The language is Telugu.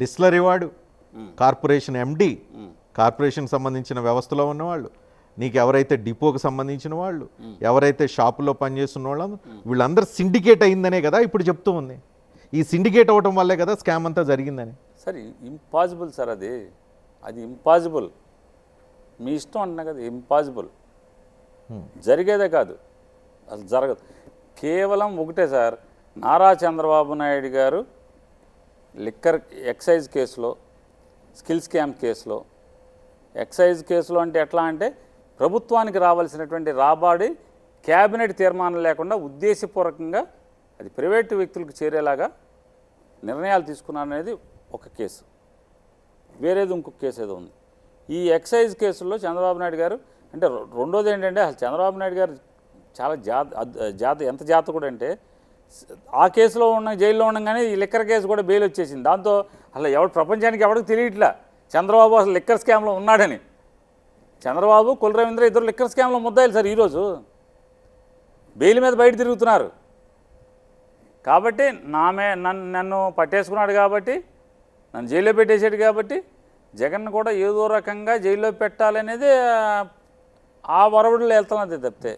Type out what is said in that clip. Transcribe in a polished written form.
డిస్లరీ వాడు, కార్పొరేషన్ ఎండి, కార్పొరేషన్ సంబంధించిన వ్యవస్థలో ఉన్నవాళ్ళు, నీకు ఎవరైతే డిపోకి సంబంధించిన వాళ్ళు, ఎవరైతే షాపులో పనిచేస్తున్న వాళ్ళు, వీళ్ళందరూ సిండికేట్ అయిందనే కదా ఇప్పుడు చెప్తూ ఉంది. ఈ సిండికేట్ అవ్వటం వల్లే కదా స్కామ్ అంతా జరిగిందని. సార్ ఇంపాసిబుల్ సార్, అది ఇంపాసిబుల్. మీ ఇష్టం అంటున్నా కదా, ఇంపాసిబుల్, జరిగేదే కాదు, అసలు జరగదు. కేవలం ఒకటే సార్, నారా చంద్రబాబు నాయుడు గారు లిక్కర్ ఎక్సైజ్ కేసులో, స్కిల్ స్కామ్ కేసులో, ఎక్సైజ్ కేసులో అంటే ఎట్లా అంటే ప్రభుత్వానికి రావాల్సినటువంటి రాబడి క్యాబినెట్ తీర్మానం లేకుండా ఉద్దేశపూర్వకంగా అది ప్రైవేటు వ్యక్తులకు చేరేలాగా నిర్ణయాలు తీసుకున్నారనేది ఒక కేసు, వేరేది ఇంకొక కేసు ఏదో ఉంది. ఈ ఎక్సైజ్ కేసుల్లో చంద్రబాబు నాయుడు గారు అంటే రెండోది ఏంటంటే అసలు చంద్రబాబు నాయుడు గారు చాలా ఎంత జాతకుడు అంటే ఆ కేసులో ఉన్న జైల్లో ఉండగానే ఈ లిక్కర్ కేసు కూడా బెయిల్ వచ్చేసింది. దాంతో అసలు ప్రపంచానికి ఎవరికి తెలియట్లా చంద్రబాబు అసలు లిక్కర్ స్కామ్లో ఉన్నాడని. చంద్రబాబు, కుల రవీంద్ర ఇద్దరు లిక్కర్ స్కామ్లో ముద్దాయిలు సార్ ఈరోజు బెయిల్ మీద బయట తిరుగుతున్నారు. కాబట్టి నన్ను పట్టేసుకున్నాడు కాబట్టి, నన్ను జైల్లో పెట్టేసాడు కాబట్టి జగన్ కూడా ఏదో రకంగా జైల్లో పెట్టాలనేది ఆ వరవడిలో వెళ్తున్నది తప్పితే